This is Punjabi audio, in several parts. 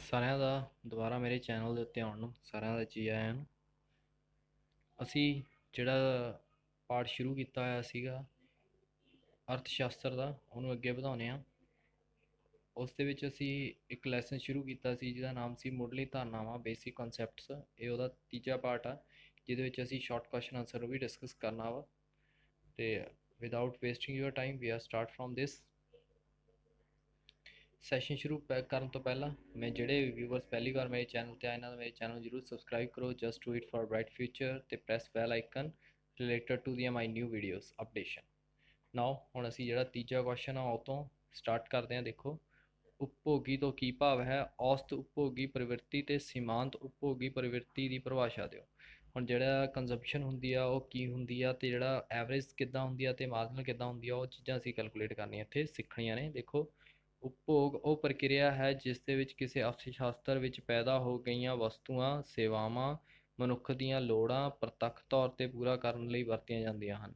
ਸਾਰਿਆਂ ਦਾ ਦੁਬਾਰਾ ਮੇਰੇ ਚੈਨਲ ਦੇ ਉੱਤੇ ਆਉਣ ਨੂੰ ਸਾਰਿਆਂ ਦਾ ਜੀ ਆਇਆਂ ਨੂੰ। ਅਸੀਂ ਜਿਹੜਾ ਪਾਠ ਸ਼ੁਰੂ ਕੀਤਾ ਹੋਇਆ ਸੀਗਾ ਅਰਥ ਸ਼ਾਸਤਰ ਦਾ, ਉਹਨੂੰ ਅੱਗੇ ਵਧਾਉਂਦੇ ਹਾਂ। ਉਸ ਦੇ ਵਿੱਚ ਅਸੀਂ ਇੱਕ ਲੈਸਨ ਸ਼ੁਰੂ ਕੀਤਾ ਸੀ ਜਿਹਦਾ ਨਾਮ ਸੀ ਮੁੱਢਲੀ ਧਾਰਨਾਵਾਂ, ਬੇਸਿਕ ਕਨਸੈਪਟਸ। ਇਹ ਉਹਦਾ ਤੀਜਾ ਪਾਰਟ ਆ, ਜਿਹਦੇ ਵਿੱਚ ਅਸੀਂ ਸ਼ਾਰਟ ਕੁਐਸਚਨ ਆਨਸਰ ਵੀ ਡਿਸਕਸ ਕਰਨਾ ਵਾ। ਤੇ without wasting your time we are start from this session. ਸ਼ੁਰੂ ਕਰਨ ਤੋਂ ਪਹਿਲਾਂ ਮੈਂ ਜਿਹੜੇ ਵਿਊਵਰਸ ਪਹਿਲੀ ਵਾਰ ਮੇਰੇ ਚੈਨਲ ਤੇ ਆਏ, ਇਹਨਾਂ ਦਾ ਮੇਰੇ ਚੈਨਲ ਨੂੰ ਜ਼ਰੂਰ ਸਬਸਕ੍ਰਾਈਬ ਕਰੋ। Just do it for bright future ਤੇ press bell icon related to the my new videos updation. Now ਹੁਣ ਅਸੀਂ ਜਿਹੜਾ ਤੀਜਾ ਕੁਐਸਚਨ ਆ ਉਹ ਤੋਂ ਸਟਾਰਟ ਕਰਦੇ ਹਾਂ। ਦੇਖੋ, ਉਪਭੋਗੀ ਤੋਂ ਕੀ ਭਾਵ ਹੈ? ਔਸਤ ਉਪਭੋਗੀ ਪ੍ਰਵਿਰਤੀ ਤੇ ਸੀਮਾਂਤ ਉਪਭੋਗੀ ਪ੍ਰਵਿਰਤੀ ਦੀ ਪਰਿਭਾਸ਼ਾ ਦਿਓ। ਹੁਣ ਜਿਹੜਾ ਕੰਜ਼ੰਪਸ਼ਨ ਹੁੰਦੀ ਆ ਉਹ ਕੀ ਹੁੰਦੀ ਆ, ਤੇ ਜਿਹੜਾ ਐਵਰੇਜ ਕਿੱਦਾਂ ਹੁੰਦੀ ਆ ਤੇ ਮਾਰਜਨਲ ਕਿੱਦਾਂ ਹੁੰਦੀ ਆ, ਉਹ ਚੀਜ਼ਾਂ ਅਸੀਂ ਕੈਲਕੂਲੇਟ ਕਰਨੀਆਂ ਇੱਥੇ ਸਿੱਖਣੀਆਂ ਨੇ। ਦੇਖੋ, ਉਪਭੋਗ ਉਹ ਪ੍ਰਕਿਰਿਆ ਹੈ ਜਿਸ ਦੇ ਵਿੱਚ ਕਿਸੇ ਅਰਥ ਸ਼ਾਸਤਰ ਵਿੱਚ ਪੈਦਾ ਹੋ ਗਈਆਂ ਵਸਤੂਆਂ, ਸੇਵਾਵਾਂ ਮਨੁੱਖ ਦੀਆਂ ਲੋੜਾਂ ਪ੍ਰਤੱਖ ਤੌਰ ਤੇ ਪੂਰਾ ਕਰਨ ਲਈ ਵਰਤੀਆਂ ਜਾਂਦੀਆਂ ਹਨ।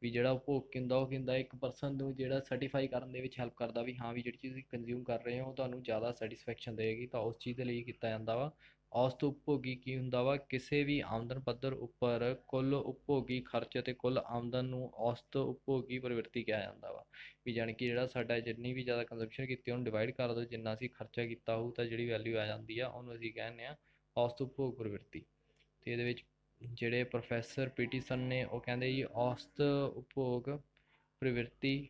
ਵੀ ਜਿਹੜਾ ਉਪਭੋਗ ਹੁੰਦਾ ਉਹ ਹੁੰਦਾ ਇੱਕ ਪਰਸਨ ਨੂੰ ਜਿਹੜਾ ਸਰਟੀਫਾਈ ਕਰਨ ਦੇ ਵਿੱਚ ਹੈਲਪ ਕਰਦਾ ਵੀ ਹਾਂ ਵੀ ਜਿਹੜੀ ਚੀਜ਼ ਤੁਸੀਂ ਕੰਜ਼ਿਊਮ ਕਰ ਰਹੇ ਹੋ ਉਹ ਤੁਹਾਨੂੰ ਜ਼ਿਆਦਾ ਸੈਟੀਸਫੈਕਸ਼ਨ ਦੇਵੇਗੀ, ਤਾਂ ਉਸ ਚੀਜ਼ ਦੇ ਲਈ ਕੀਤਾ ਜਾਂਦਾ ਵਾ। ਔਸਤ ਉਪਭੋਗੀ ਕੀ ਹੁੰਦਾ ਵਾ? ਕਿਸੇ ਵੀ ਆਮਦਨ ਪੱਧਰ ਉੱਪਰ ਕੁੱਲ ਉਪਭੋਗੀ ਖਰਚ ਅਤੇ ਕੁੱਲ ਆਮਦਨ ਨੂੰ ਔਸਤ ਉਪਭੋਗੀ ਪ੍ਰਵਿਰਤੀ ਕਿਹਾ ਜਾਂਦਾ ਵਾ। ਵੀ ਜਾਣੀ ਕਿ ਜਿਹੜਾ ਸਾਡਾ ਜਿੰਨੀ ਵੀ ਜ਼ਿਆਦਾ ਕੰਜ਼ੰਪਸ਼ਨ ਕੀਤੀ ਉਹਨੂੰ ਡਿਵਾਈਡ ਕਰ ਦਿਓ, ਜਿੰਨਾ ਅਸੀਂ ਖਰਚਾ ਕੀਤਾ ਹੋਊ ਤਾਂ ਜਿਹੜੀ ਵੈਲਿਊ ਆ ਜਾਂਦੀ ਆ ਉਹਨੂੰ ਅਸੀਂ ਕਹਿੰਦੇ ਆ ਔਸਤ ਉਪਭੋਗ ਪ੍ਰਵਿਰਤੀ। ਤੇ ਇਹਦੇ ਵਿੱਚ ਜਿਹੜੇ ਪ੍ਰੋਫੈਸਰ ਪੀਟੀਸਨ ਨੇ ਉਹ ਕਹਿੰਦੇ ਜੀ ਔਸਤ ਉਪਭੋਗ ਪ੍ਰਵਿਰਤੀ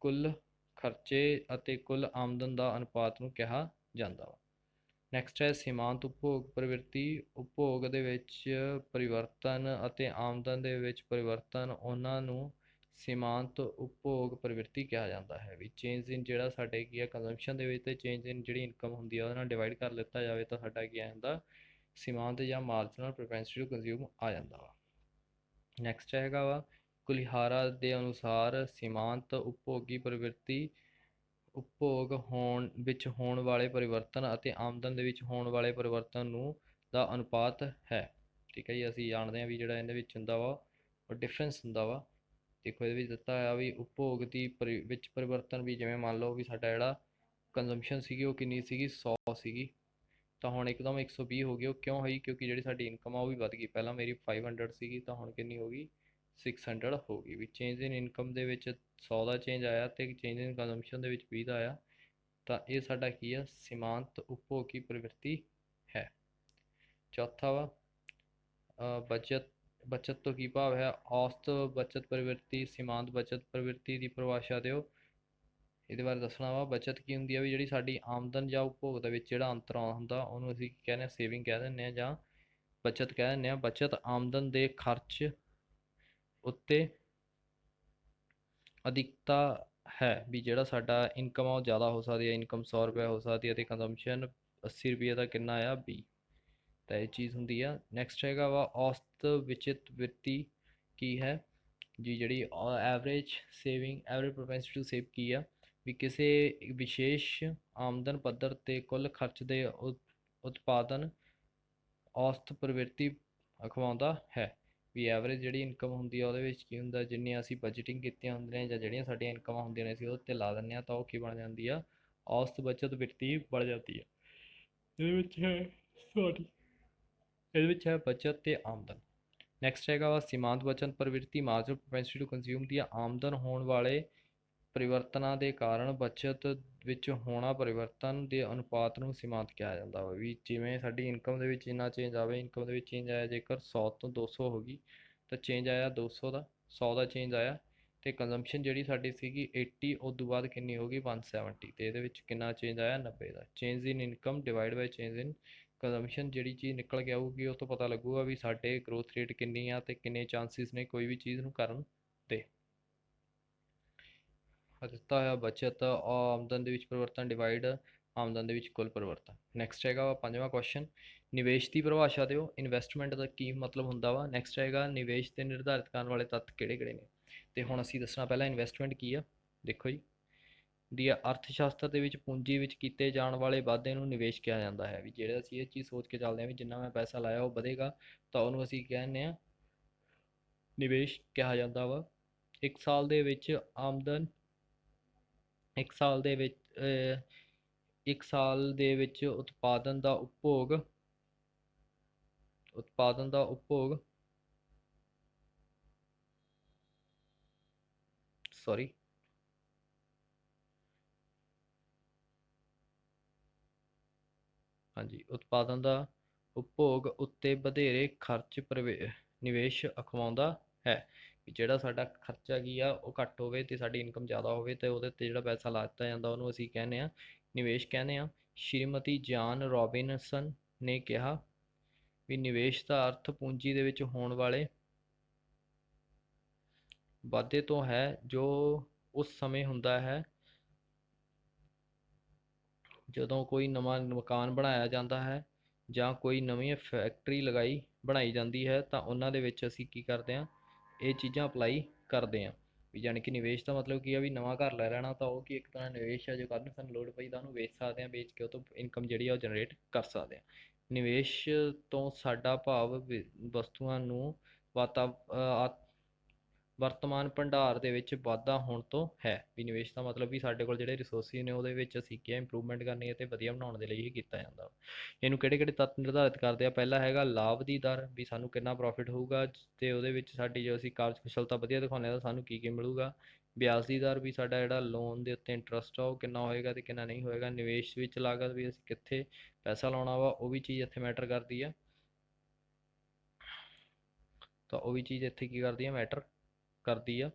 ਕੁੱਲ ਖਰਚੇ ਅਤੇ ਕੁੱਲ ਆਮਦਨ ਦਾ ਅਨੁਪਾਤ ਨੂੰ ਕਿਹਾ ਜਾਂਦਾ ਵਾ। ਨੈਕਸਟ ਹੈ ਸੀਮਾਂਤ ਉਪਭੋਗ ਪ੍ਰਵਿਰਤੀ। ਉਪਭੋਗ ਦੇ ਵਿੱਚ ਪਰਿਵਰਤਨ ਅਤੇ ਆਮਦਨ ਦੇ ਵਿੱਚ ਪਰਿਵਰਤਨ, ਉਹਨਾਂ ਨੂੰ ਸੀਮਾਂਤ ਉਪਭੋਗ ਪ੍ਰਵਿਰਤੀ ਕਿਹਾ ਜਾਂਦਾ ਹੈ। ਵੀ ਚੇਂਜ ਇਨ ਜਿਹੜਾ ਸਾਡੇ ਕੀ ਆ ਕੰਜ਼ੰਪਸ਼ਨ ਦੇ ਵਿੱਚ ਤੇ ਚੇਂਜ ਇਨ ਜਿਹੜੀ ਇਨਕਮ ਹੁੰਦੀ ਆ ਉਹਦੇ ਨਾਲ ਡਿਵਾਈਡ ਕਰ ਲਿੱਤਾ ਜਾਵੇ ਤਾਂ ਸਾਡਾ ਕੀ ਆ ਜਾਂਦਾ ਸੀਮਾਂਤ ਜਾਂ ਮਾਰਜਨਲ ਪ੍ਰੋਪੈਂਸਿਟੀ ਟੂ ਕੰਜ਼ਿਊਮ ਆ ਜਾਂਦਾ ਵਾ। ਨੈਕਸਟ ਹੈਗਾ ਵਾ ਕੁਲਿਹਾਰਾ ਦੇ ਅਨੁਸਾਰ ਸੀਮਾਂਤ ਉਪਭੋਗੀ ਪ੍ਰਵਿਰਤੀ ਉਪਭੋਗ ਵਿੱਚ ਹੋਣ ਵਾਲੇ ਪਰਿਵਰਤਨ ਅਤੇ ਆਮਦਨ ਦੇ ਵਿੱਚ ਹੋਣ ਵਾਲੇ ਪਰਿਵਰਤਨ ਨੂੰ ਦਾ ਅਨੁਪਾਤ ਹੈ। ਠੀਕ ਹੈ ਜੀ, ਅਸੀਂ ਜਾਣਦੇ ਹਾਂ ਵੀ ਜਿਹੜਾ ਇਹਦੇ ਵਿੱਚ ਹੁੰਦਾ ਵਾ ਉਹ ਡਿਫਰੈਂਸ ਹੁੰਦਾ ਵਾ। ਦੇਖੋ ਇਹਦੇ ਵਿੱਚ ਦਿੱਤਾ ਹੋਇਆ ਵੀ ਉਪਭੋਗ ਦੀ ਵਿੱਚ ਪਰਿਵਰਤਨ, ਵੀ ਜਿਵੇਂ ਮੰਨ ਲਓ ਵੀ ਸਾਡਾ ਜਿਹੜਾ ਕੰਜ਼ੰਪਸ਼ਨ ਸੀਗੀ ਉਹ ਕਿੰਨੀ ਸੀਗੀ 100 ਸੀਗੀ, ਤਾਂ ਹੁਣ ਇੱਕਦਮ 120 ਹੋ ਗਈ। ਉਹ ਕਿਉਂ ਹੋਈ? ਕਿਉਂਕਿ ਜਿਹੜੀ ਸਾਡੀ ਇਨਕਮ ਆ ਉਹ ਵੀ ਵੱਧ ਗਈ। ਪਹਿਲਾਂ ਮੇਰੀ 500 ਸੀਗੀ ਤਾਂ ਹੁਣ ਕਿੰਨੀ ਹੋ ਗਈ 600 ਹੋ ਗਈ। ਵੀ ਚੇਂਜ ਇਨ ਇਨਕਮ ਦੇ ਵਿੱਚ 100 ਦਾ ਚੇਂਜ ਆਇਆ ਤੇ ਚੇਂਜ ਇਨ ਕੰਜ਼ੰਪਸ਼ਨ ਦੇ ਵਿੱਚ 20 ਦਾ ਆਇਆ, ਤਾਂ ਇਹ ਸਾਡਾ ਕੀ ਆ ਸੀਮਾਂਤ ਉਪਭੋਗੀ ਪ੍ਰਵਿਰਤੀ ਹੈ। ਚੌਥਾ ਵਾ ਬਚਤ। ਬਚਤ ਤੋਂ ਕੀ ਭਾਵ ਹੈ? ਔਸਤ ਬਚਤ ਪ੍ਰਵਿਰਤੀ ਸੀਮਾਂਤ ਬਚਤ ਪ੍ਰਵਿਰਤੀ ਦੀ ਪਰਿਭਾਸ਼ਾ ਦਿਓ। ਇਹਦੇ ਬਾਰੇ ਦੱਸਣਾ ਵਾ ਬਚਤ ਕੀ ਹੁੰਦੀ ਆ ਵੀ ਜਿਹੜੀ ਸਾਡੀ ਆਮਦਨ ਜਾਂ ਉਪਭੋਗ ਦੇ ਵਿੱਚ ਜਿਹੜਾ ਅੰਤਰ ਹੁੰਦਾ ਉਹਨੂੰ ਅਸੀਂ ਕੀ ਕਹਿੰਦੇ ਹਾਂ ਸੇਵਿੰਗ ਕਹਿ ਦਿੰਦੇ ਹਾਂ ਜਾਂ ਬਚਤ ਕਹਿ ਦਿੰਦੇ ਹਾਂ। ਬਚਤ ਆਮਦਨ ਦੇ ਖਰਚ ਉੱਤੇ ਅਧਿਕਤਾ ਹੈ, ਵੀ ਜਿਹੜਾ ਸਾਡਾ ਇਨਕਮ ਆ ਉਹ ਜ਼ਿਆਦਾ ਹੋ ਸਕਦੀ ਹੈ। ਇਨਕਮ 100 ਰੁਪਏ ਹੋ ਸਕਦੀ ਹੈ ਤੇ ਕੰਜ਼ੰਪਸ਼ਨ 80 ਰੁਪਏ ਦਾ ਕਿੰਨਾ ਆ 20, ਤਾਂ ਇਹ ਚੀਜ਼ ਹੁੰਦੀ ਆ। ਨੈਕਸਟ ਹੈਗਾ ਵਾ ਔਸਤ ਵਿਚਿਤ ਵਿੱਤੀ ਕੀ ਹੈ ਜੀ? ਜਿਹੜੀ average saving, average propensity to save ਕੀ ਆ? ਵੀ ਕਿਸੇ ਵਿਸ਼ੇਸ਼ ਆਮਦਨ ਪੱਧਰ ਤੇ ਕੁੱਲ ਖਰਚ ਦੇ ਉਤਪਾਦਨ ਔਸਤ ਪ੍ਰਵਿਰਤੀ ਅਖਵਾਉਂਦਾ ਹੈ। ਵੀ ਐਵਰੇਜ ਜਿਹੜੀ ਇਨਕਮ ਹੁੰਦੀ ਆ ਉਹਦੇ ਵਿੱਚ ਕੀ ਹੁੰਦਾ, ਜਿੰਨੀਆਂ ਅਸੀਂ ਬਜਟਿੰਗ ਕੀਤੀਆਂ ਹੁੰਦੀਆਂ ਜਾਂ ਜਿਹੜੀਆਂ ਸਾਡੀਆਂ ਇਨਕਮਾਂ ਹੁੰਦੀਆਂ ਨੇ ਅਸੀਂ ਉਹਦੇ 'ਤੇ ਲਾ ਦਿੰਦੇ ਹਾਂ ਤਾਂ ਉਹ ਕੀ ਬਣ ਜਾਂਦੀ ਆ ਔਸਤ ਬਚਤ ਵਿੱਤੀ ਬਣ ਜਾਂਦੀ ਆ। ਇਹਦੇ ਵਿੱਚ ਹੈ ਇਹਦੇ ਵਿੱਚ ਹੈ ਬਚਤ ਤੇ ਆਮਦਨ। ਨੈਕਸਟ ਹੈਗਾ ਵਾ ਸੀਮਾਂਤ ਬਚਤ ਪ੍ਰਵਿਰਤੀ ਮਾਰਜਨਲ ਪ੍ਰੋਪੈਂਸਿਟੀ ਟੂ ਕੰਜ਼ਿਊਮ ਦੀਆਂ ਆਮਦਨ ਹੋਣ ਵਾਲੇ ਪਰਿਵਰਤਨਾਂ ਦੇ ਕਾਰਨ ਬਚਤ ਵਿੱਚ ਹੋਣਾ ਪਰਿਵਰਤਨ ਦੇ ਅਨੁਪਾਤ ਨੂੰ ਸੀਮਾਂਤ ਕਿਹਾ ਜਾਂਦਾ ਵਾ। ਵੀ ਜਿਵੇਂ ਸਾਡੀ ਇਨਕਮ ਦੇ ਵਿੱਚ ਜਿੰਨਾ ਚੇਂਜ ਆਵੇ, ਇਨਕਮ ਦੇ ਵਿੱਚ ਚੇਂਜ ਆਇਆ ਜੇਕਰ 100 ਤੋਂ 200 ਹੋ ਗਈ ਤਾਂ ਚੇਂਜ ਆਇਆ 200 ਦਾ, 100 ਦਾ ਚੇਂਜ ਆਇਆ ਤੇ ਕੰਜ਼ੰਪਸ਼ਨ ਜਿਹੜੀ ਸਾਡੀ ਸੀਗੀ 80, ਉਸ ਤੋਂ ਬਾਅਦ ਕਿੰਨੀ ਹੋ ਗਈ 170, ਤੇ ਇਹਦੇ ਵਿੱਚ ਕਿੰਨਾ ਚੇਂਜ ਆਇਆ 90 ਦਾ। Change in income divide by change in consumption, ਜਿਹੜੀ ਚੀਜ਼ ਨਿਕਲ ਕੇ ਆਊਗੀ ਉਹ ਤੋਂ ਪਤਾ ਲੱਗੂਗਾ ਵੀ ਸਾਡੇ ਗਰੋਥ ਰੇਟ ਕਿੰਨੀ ਆ ਤੇ ਕਿੰਨੇ ਚਾਂਸਿਸ ਨੇ ਕੋਈ ਵੀ ਚੀਜ਼ ਨੂੰ ਕਰਨ ਦੇ। ਦਿੱਤਾ ਹੋਇਆ ਬਚਤ ਆਮਦਨ ਦੇ ਵਿੱਚ ਪਰਿਵਰਤਨ ਡਿਵਾਈਡ ਆਮਦਨ ਦੇ ਵਿੱਚ ਕੁੱਲ ਪਰਿਵਰਤਨ। ਨੈਕਸਟ ਹੈਗਾ ਪੰਜਵਾਂ ਕੁਐਸਚਨ ਨਿਵੇਸ਼ ਦੀ ਪਰਿਭਾਸ਼ਾ ਦਿਓ। ਇਨਵੈਸਟਮੈਂਟ ਦਾ ਕੀ ਮਤਲਬ ਹੁੰਦਾ ਵਾ? ਨੈਕਸਟ ਹੈਗਾ ਨਿਵੇਸ਼ ਤੇ ਨਿਰਧਾਰਿਤ ਕਰਨ ਵਾਲੇ ਤੱਤ ਕਿਹੜੇ ਕਿਹੜੇ ਨੇ। ਤੇ ਹੁਣ ਅਸੀਂ ਦੱਸਣਾ ਪਹਿਲਾਂ ਇਨਵੈਸਟਮੈਂਟ ਕੀ ਆ। ਦੇਖੋ ਜੀ, ਦੀ ਅਰਥ ਸ਼ਾਸਤਰ ਦੇ ਵਿੱਚ ਪੂੰਜੀ ਵਿੱਚ ਕੀਤੇ ਜਾਣ ਵਾਲੇ ਵਾਧੇ ਨੂੰ ਨਿਵੇਸ਼ ਕਿਹਾ ਜਾਂਦਾ ਹੈ। ਵੀ ਜਿਹੜਾ ਅਸੀਂ ਇਹ ਚੀਜ਼ ਸੋਚ ਕੇ ਚੱਲਦੇ ਹਾਂ ਵੀ ਜਿੰਨਾ ਮੈਂ ਪੈਸਾ ਲਾਇਆ ਉਹ ਵਧੇਗਾ ਤਾਂ ਉਹਨੂੰ ਅਸੀਂ ਕਹਿੰਦੇ ਹਾਂ ਨਿਵੇਸ਼ ਕਿਹਾ ਜਾਂਦਾ ਵਾ। ਇੱਕ ਸਾਲ ਦੇ ਵਿੱਚ ਆਮਦਨ, ਇੱਕ ਸਾਲ ਦੇ ਵਿੱਚ ਇੱਕ ਸਾਲ ਦੇ ਵਿੱਚ ਉਤਪਾਦਨ ਦਾ ਉਪਭੋਗ ਸੌਰੀ ਹਾਂਜੀ ਉਤਪਾਦਨ ਦਾ ਉਪਭੋਗ ਉੱਤੇ ਵਧੇਰੇ ਨਿਵੇਸ਼ ਅਖਵਾਉਂਦਾ ਹੈ। ਵੀ ਜਿਹੜਾ ਸਾਡਾ ਖਰਚਾ ਕੀ ਆ ਉਹ ਘੱਟ ਹੋਵੇ ਤੇ ਸਾਡੀ ਇਨਕਮ ਜ਼ਿਆਦਾ ਹੋਵੇ ਤੇ ਉਹਦੇ ਤੇ ਜਿਹੜਾ ਪੈਸਾ ਲਾ ਦਿੱਤਾ ਜਾਂਦਾ ਉਹਨੂੰ ਅਸੀਂ ਕਹਿੰਦੇ ਆ ਨਿਵੇਸ਼ ਕਹਿੰਦੇ ਆ। ਸ਼੍ਰੀਮਤੀ ਜਾਨ ਰੋਬਿਨਸਨ ਨੇ ਕਿਹਾ ਵੀ ਨਿਵੇਸ਼ ਦਾ ਅਰਥ ਪੂੰਜੀ ਦੇ ਵਿੱਚ ਹੋਣ ਵਾਲੇ ਵਾਧੇ ਤੋਂ ਹੈ ਜੋ ਉਸ ਸਮੇਂ ਹੁੰਦਾ ਹੈ ਜਦੋਂ ਕੋਈ ਨਵਾਂ ਮਕਾਨ ਬਣਾਇਆ ਜਾਂਦਾ ਹੈ ਜਾਂ ਕੋਈ ਨਵੀਂ ਫੈਕਟਰੀ ਬਣਾਈ ਜਾਂਦੀ ਹੈ ਤਾਂ ਉਹਨਾਂ ਦੇ ਵਿੱਚ ਅਸੀਂ ਕੀ ਕਰਦੇ ਹਾਂ, ਇਹ ਚੀਜ਼ਾਂ ਅਪਲਾਈ ਕਰਦੇ ਹਾਂ। ਵੀ ਜਾਣੀ ਕਿ ਨਿਵੇਸ਼ ਦਾ ਮਤਲਬ ਕੀ ਆ ਵੀ ਨਵਾਂ ਘਰ ਲੈ ਲੈਣਾ ਤਾਂ ਉਹ ਕੀ ਇੱਕ ਤਰ੍ਹਾਂ ਨਿਵੇਸ਼ ਹੈ, ਜੋ ਕੱਲ੍ਹ ਨੂੰ ਸਾਨੂੰ ਲੋੜ ਪਈ ਤਾਂ ਉਹਨੂੰ ਵੇਚ ਸਕਦੇ ਹਾਂ, ਵੇਚ ਕੇ ਉਹ ਤੋਂ ਇਨਕਮ ਜਿਹੜੀ ਆ ਉਹ ਜਨਰੇਟ ਕਰ ਸਕਦੇ ਹਾਂ। ਨਿਵੇਸ਼ ਤੋਂ ਸਾਡਾ ਭਾਵ ਵਸਤੂਆਂ ਨੂੰ ਵਰਤਮਾਨ ਭੰਡਾਰ ਦੇ ਵਿੱਚ ਵਾਧਾ ਹੋਣ ਤੋਂ ਹੈ। ਵੀ ਨਿਵੇਸ਼ ਦਾ ਮਤਲਬ ਵੀ ਸਾਡੇ ਕੋਲ ਜਿਹੜੇ ਰਿਸੋਰਸਿਸ ਨੇ ਉਹਦੇ ਵਿੱਚ ਅਸੀਂ ਕੀ ਇੰਪਰੂਵਮੈਂਟ ਕਰਨੀ ਹੈ ਤੇ ਵਧੀਆ ਬਣਾਉਣ ਦੇ ਲਈ ਹੀ ਕੀਤਾ ਜਾਂਦਾ। ਇਹਨੂੰ ਕਿਹੜੇ ਕਿਹੜੇ ਤੱਤ ਨਿਰਧਾਰਿਤ ਕਰਦੇ ਆ? ਪਹਿਲਾ ਹੈਗਾ ਲਾਭ ਦੀ ਦਰ, ਵੀ ਸਾਨੂੰ ਕਿੰਨਾ ਪ੍ਰੋਫਿਟ ਹੋਊਗਾ ਤੇ ਉਹਦੇ ਵਿੱਚ ਸਾਡੀ ਜੋ ਅਸੀਂ ਕਾਰਜਕੁਸ਼ਲਤਾ ਵਧੀਆ ਦਿਖਾਉਂਦੇ ਹਾਂ ਤਾਂ ਸਾਨੂੰ ਕੀ ਮਿਲੂਗਾ। ਵਿਆਜ ਦੀ ਦਰ, ਵੀ ਸਾਡਾ ਜਿਹੜਾ ਲੋਨ ਦੇ ਉੱਤੇ ਇੰਟਰਸਟ ਆ ਉਹ ਕਿੰਨਾ ਹੋਏਗਾ ਤੇ ਕਿੰਨਾ ਨਹੀਂ ਹੋਏਗਾ। ਨਿਵੇਸ਼ ਵਿੱਚ ਲਾਗਤ, ਵੀ ਅਸੀਂ ਕਿੱਥੇ ਪੈਸਾ ਲਾਉਣਾ ਵਾ ਉਹ ਵੀ ਚੀਜ਼ ਇੱਥੇ ਮੈਟਰ ਕਰਦੀ ਆ। ਤਾਂ ਉਹ ਵੀ ਚੀਜ਼ ਇੱਥੇ ਕੀ ਕਰਦੀ ਆ, ਮੈਟਰ ਕਰਦੀ ਆ।